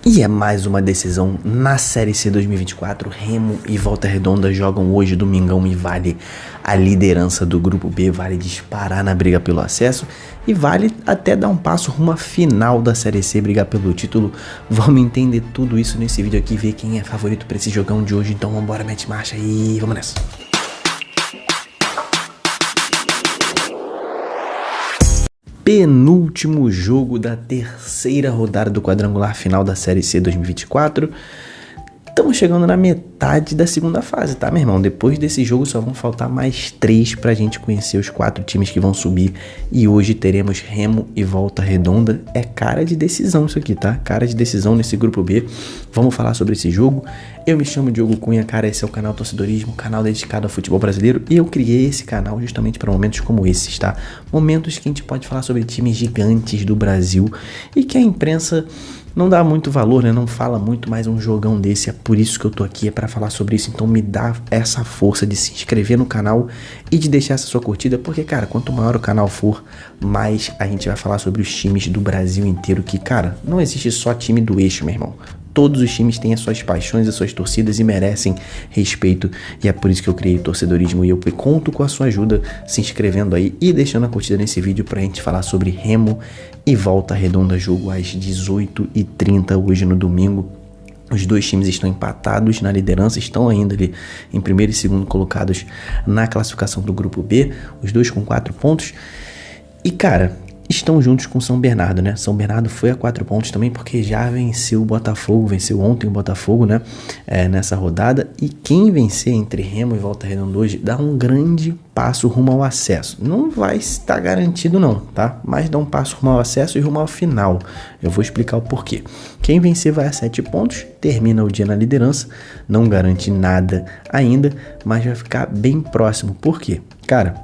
E é mais uma decisão na Série C 2024. Remo e Volta Redonda jogam hoje, domingão, e vale a liderança do Grupo B, vale disparar na briga pelo acesso e vale até dar um passo rumo à final da Série C, brigar pelo título. Vamos entender tudo isso nesse vídeo aqui, ver quem é favorito para esse jogão de hoje. Então vambora, mete marcha e vamos nessa. Penúltimo jogo da terceira rodada do quadrangular final da Série C 2024. Estamos chegando na metade da segunda fase, tá, meu irmão? Depois desse jogo só vão faltar mais 3 pra gente conhecer os 4 times que vão subir. E hoje teremos Remo e Volta Redonda. É cara de decisão isso aqui, tá? Cara de decisão nesse grupo B. Vamos falar sobre esse jogo. Eu me chamo Diogo Cunha, cara, esse é o canal Torcedorismo, canal dedicado ao futebol brasileiro. E eu criei esse canal justamente para momentos como esses, tá? Momentos que a gente pode falar sobre times gigantes do Brasil e que a imprensa não dá muito valor, né? Não fala muito, mais um jogão desse. É por isso que eu tô aqui, é pra falar sobre isso. Então me dá essa força de se inscrever no canal e de deixar essa sua curtida. Porque, cara, quanto maior o canal for, mais a gente vai falar sobre os times do Brasil inteiro. Que, cara, não existe só time do eixo, meu irmão. Todos os times têm as suas paixões, as suas torcidas e merecem respeito. E é por isso que eu criei o Torcedorismo. E eu conto com a sua ajuda se inscrevendo aí e deixando a curtida nesse vídeo pra gente falar sobre Remo e Volta Redonda. Jogo às 18h30 hoje no domingo. Os dois times estão empatados na liderança, estão ainda ali em primeiro e segundo colocados na classificação do grupo B. Os dois com 4 pontos. E, cara, estão juntos com São Bernardo, né? São Bernardo foi a 4 pontos também porque já venceu o Botafogo, venceu ontem o Botafogo, né? Nessa rodada. E quem vencer entre Remo e Volta Redonda hoje dá um grande passo rumo ao acesso. Não vai estar garantido não, tá? Mas dá um passo rumo ao acesso e rumo ao final. Eu vou explicar o porquê. Quem vencer vai a 7 pontos, termina o dia na liderança, não garante nada ainda, mas vai ficar bem próximo. Por quê? Cara,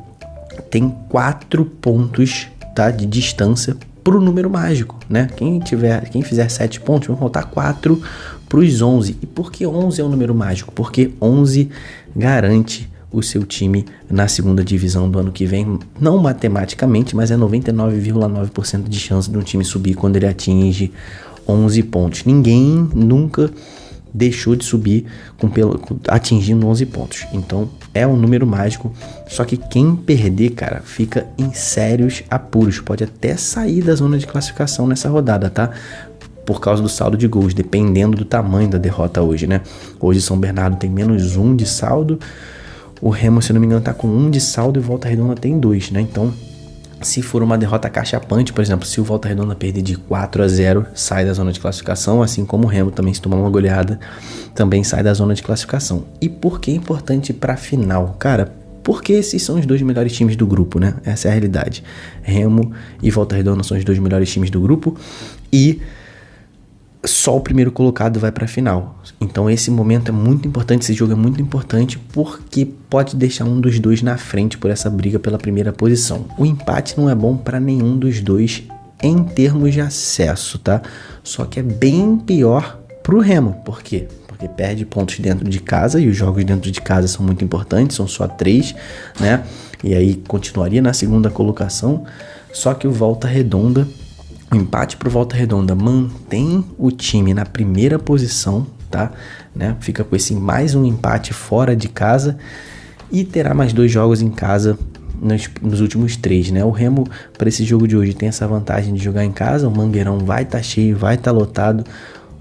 tem 4 pontos, tá, de distância pro número mágico, né? Quem fizer 7 pontos, vão faltar 4 pros 11. E por que 11 é um número mágico? Porque 11 garante o seu time na segunda divisão do ano que vem, não matematicamente, mas é 99,9% de chance de um time subir quando ele atinge 11 pontos. Ninguém nunca deixou de subir atingindo 11 pontos. Então é um número mágico. Só que quem perder, cara, fica em sérios apuros. Pode até sair da zona de classificação nessa rodada, tá? Por causa do saldo de gols, dependendo do tamanho da derrota hoje, né? Hoje São Bernardo tem menos 1 de saldo. O Remo, se não me engano, tá com 1 de saldo e o Volta Redonda tem 2, né? Então, se for uma derrota cachapante, por exemplo, se o Volta Redonda perder de 4-0, sai da zona de classificação, assim como o Remo também, se tomar uma goleada, também sai da zona de classificação. E por que é importante pra final? Cara, porque esses são os dois melhores times do grupo, né? Essa é a realidade. Remo e Volta Redonda são os dois melhores times do grupo e só o primeiro colocado vai para a final. Então esse momento é muito importante, esse jogo é muito importante porque pode deixar um dos dois na frente por essa briga pela primeira posição. O empate não é bom para nenhum dos dois em termos de acesso, tá? Só que é bem pior pro Remo. Por quê? Porque perde pontos dentro de casa e os jogos dentro de casa são muito importantes, são só 3, né? E aí continuaria na segunda colocação, só que o Volta Redonda, o empate pro Volta Redonda mantém o time na primeira posição, tá? Né? Fica com esse mais um empate fora de casa e terá mais 2 jogos em casa nos últimos 3, né? O Remo, para esse jogo de hoje, tem essa vantagem de jogar em casa. O Mangueirão vai estar cheio, vai estar lotado.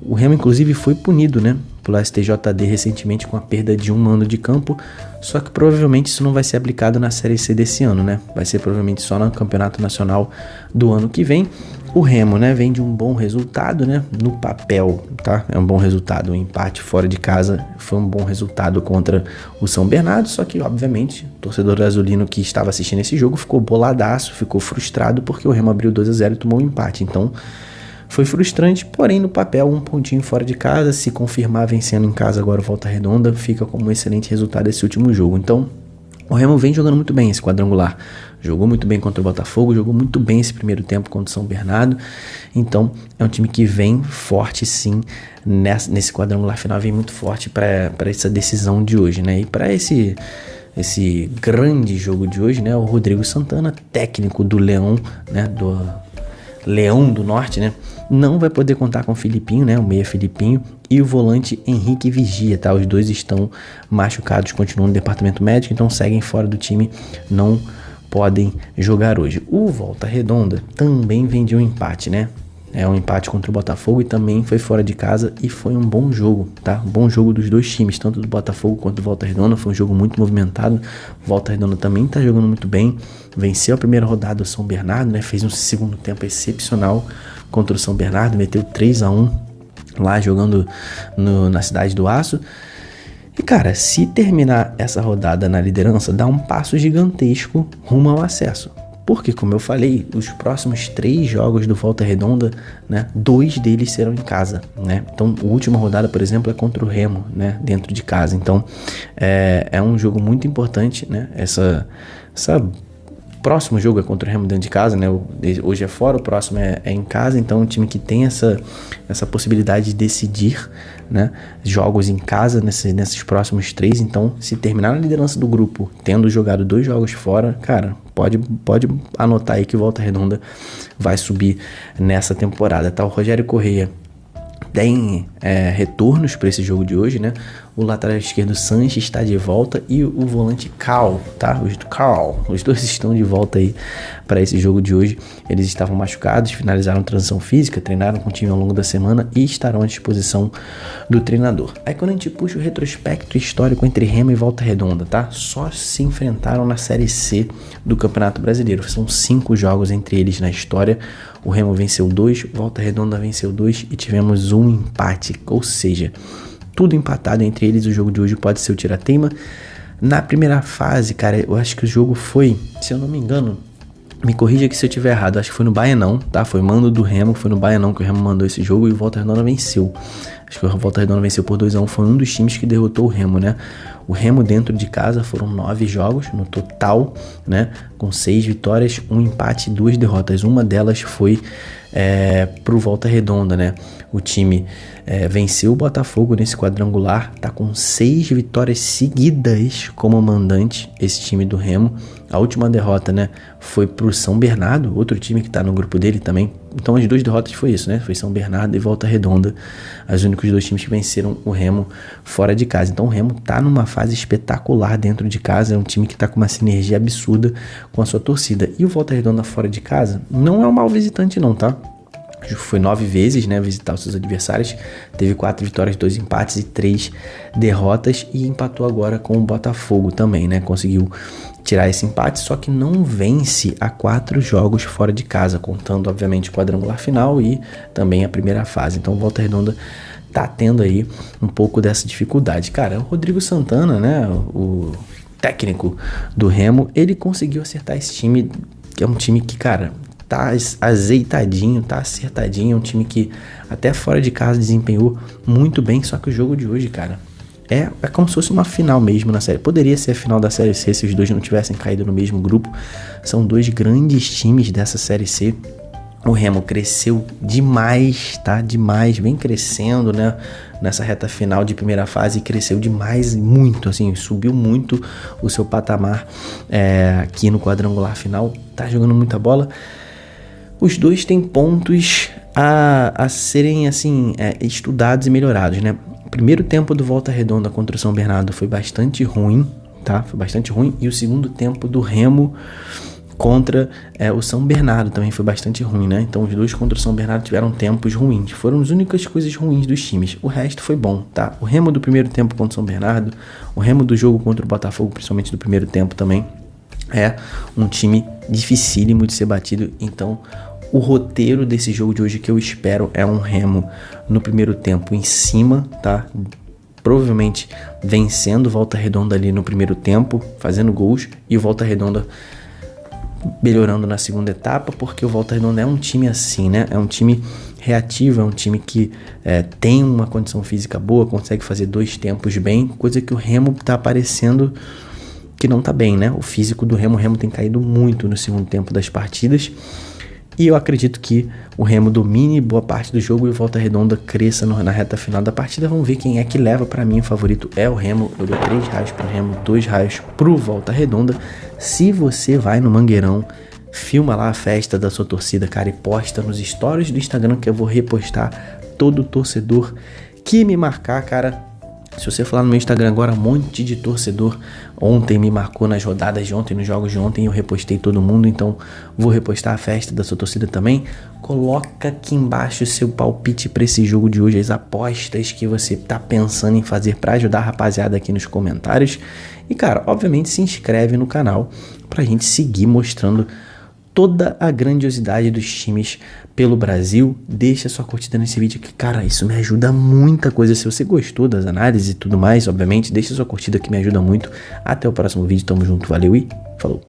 O Remo, inclusive, foi punido, né, pelo STJD recentemente com a perda de um mando de campo. Só que provavelmente isso não vai ser aplicado na Série C desse ano, né? Vai ser provavelmente só no Campeonato Nacional do ano que vem. O Remo, né, vem de um bom resultado, né? No papel, tá? É um bom resultado. O empate fora de casa foi um bom resultado contra o São Bernardo. Só que, obviamente, o torcedor azulino que estava assistindo esse jogo ficou boladaço, ficou frustrado porque o Remo abriu 2-0 e tomou um empate. Então, foi frustrante, porém no papel, um pontinho fora de casa. Se confirmar vencendo em casa agora o Volta Redonda, fica como um excelente resultado esse último jogo. Então, o Remo vem jogando muito bem esse quadrangular. Jogou muito bem contra o Botafogo, jogou muito bem esse primeiro tempo contra o São Bernardo. Então, é um time que vem forte sim nesse quadrangular final, vem muito forte para essa decisão de hoje, né? E para esse grande jogo de hoje, né? O Rodrigo Santana, técnico do Leão, né? Do Leão do Norte, né? não vai poder contar com o Filipinho, né, o meia Filipinho, e o volante Henrique Vigia, tá? Os dois estão machucados, continuam no departamento médico, então seguem fora do time, não podem jogar hoje. O Volta Redonda também vem de um empate, né? É um empate contra o Botafogo e também foi fora de casa e foi um bom jogo, tá? Um bom jogo dos dois times, tanto do Botafogo quanto do Volta Redonda. Foi um jogo muito movimentado. O Volta Redonda também tá jogando muito bem. Venceu a primeira rodada do São Bernardo, né? Fez um segundo tempo excepcional contra o São Bernardo, meteu 3-1 lá jogando na Cidade do Aço. E cara, se terminar essa rodada na liderança, dá um passo gigantesco rumo ao acesso. Porque, como eu falei, os próximos 3 jogos do Volta Redonda, né, 2 deles serão em casa, né? Então, a última rodada, por exemplo, é contra o Remo, né, dentro de casa. Então, é um jogo muito importante, né? Essa próximo jogo é contra o Remo dentro de casa, né? Hoje é fora, o próximo é em casa. Então, um time que tem essa possibilidade de decidir, né, jogos em casa nesses próximos 3. Então, se terminar na liderança do grupo, tendo jogado 2 jogos fora, cara, pode anotar aí que o Volta Redonda vai subir nessa temporada, tá? O Rogério Correia tem retornos para esse jogo de hoje, né? O lateral esquerdo Sanches está de volta e o volante Cal, tá? Os dois estão de volta aí para esse jogo de hoje. Eles estavam machucados, finalizaram transição física, treinaram com o time ao longo da semana e estarão à disposição do treinador. Aí quando a gente puxa o retrospecto histórico entre Remo e Volta Redonda, tá? Só se enfrentaram na Série C do Campeonato Brasileiro. São 5 jogos entre eles na história. O Remo venceu 2, Volta Redonda venceu 2 e tivemos um empate, ou seja, tudo empatado entre eles. O jogo de hoje pode ser o tira-teima. Na primeira fase, cara, eu acho que o jogo foi, se eu não me engano, me corrija aqui se eu estiver errado, acho que foi no Baianão, tá? Foi mando do Remo, foi no Baianão que o Remo mandou esse jogo e o Volta Redonda venceu. Acho que o Volta Redonda venceu por 2-1, foi um dos times que derrotou o Remo, né? O Remo dentro de casa foram 9 jogos no total, né? Com 6 vitórias, 1 empate e 2 derrotas. Uma delas foi pro Volta Redonda, né? O time venceu o Botafogo nesse quadrangular, tá com 6 vitórias seguidas como mandante, esse time do Remo. A última derrota, né, foi pro São Bernardo, outro time que tá no grupo dele também. Então as 2 derrotas foi isso, né? Foi São Bernardo e Volta Redonda, os únicos 2 times que venceram o Remo fora de casa. Então o Remo tá numa fase espetacular dentro de casa, é um time que tá com uma sinergia absurda com a sua torcida. E o Volta Redonda fora de casa não é um mau visitante não, tá? Foi 9 vezes, né, visitar os seus adversários, teve 4 vitórias, 2 empates e 3 derrotas e empatou agora com o Botafogo também, né, conseguiu tirar esse empate, só que não vence há 4 jogos fora de casa, contando obviamente o quadrangular final e também a primeira fase. Então o Volta Redonda tá tendo aí um pouco dessa dificuldade. Cara, o Rodrigo Santana, né, o técnico do Remo, ele conseguiu acertar esse time, que é um time que, cara, tá azeitadinho, tá acertadinho, é um time que até fora de casa desempenhou muito bem, só que o jogo de hoje, cara, é como se fosse uma final mesmo na série. Poderia ser a final da Série C se os dois não tivessem caído no mesmo grupo. São 2 grandes times dessa Série C. O Remo cresceu demais, tá? Demais, vem crescendo, né? Nessa reta final de primeira fase, cresceu demais, muito, assim, subiu muito o seu patamar aqui no quadrangular final. Tá jogando muita bola. Os dois têm pontos a serem, assim, estudados e melhorados, né? O primeiro tempo do Volta Redonda contra o São Bernardo foi bastante ruim, tá? Foi bastante ruim. E o segundo tempo do Remo contra o São Bernardo também foi bastante ruim, né? Então os dois contra o São Bernardo tiveram tempos ruins. Foram as únicas coisas ruins dos times. O resto foi bom, tá? O Remo do primeiro tempo contra o São Bernardo, o Remo do jogo contra o Botafogo, principalmente do primeiro tempo também, é um time dificílimo de ser batido. Então o roteiro desse jogo de hoje que eu espero é um Remo no primeiro tempo em cima, tá? Provavelmente vencendo o Volta Redonda ali no primeiro tempo, fazendo gols, e o Volta Redonda melhorando na segunda etapa, porque o Volta Redonda é um time assim, né? É um time reativo, é um time que tem uma condição física boa, consegue fazer 2 tempos bem, coisa que o Remo tá aparecendo que não tá bem, né? O físico do Remo, o Remo tem caído muito no segundo tempo das partidas. E eu acredito que o Remo domine boa parte do jogo e o Volta Redonda cresça na reta final da partida. Vamos ver quem é que leva. Para mim, o favorito é o Remo. Eu dou 3 raios pro Remo, 2 raios pro Volta Redonda. Se você vai no Mangueirão, filma lá a festa da sua torcida, cara, e posta nos stories do Instagram que eu vou repostar todo torcedor que me marcar, cara. Se você falar no meu Instagram agora, um monte de torcedor ontem me marcou nas rodadas de ontem, nos jogos de ontem, eu repostei todo mundo, então vou repostar a festa da sua torcida também. Coloca aqui embaixo o seu palpite para esse jogo de hoje, as apostas que você tá pensando em fazer para ajudar a rapaziada aqui nos comentários. E cara, obviamente se inscreve no canal pra gente seguir mostrando toda a grandiosidade dos times pelo Brasil. Deixa sua curtida nesse vídeo que, cara, isso me ajuda muita coisa. Se você gostou das análises e tudo mais, obviamente, deixa sua curtida que me ajuda muito. Até o próximo vídeo, tamo junto, valeu e falou!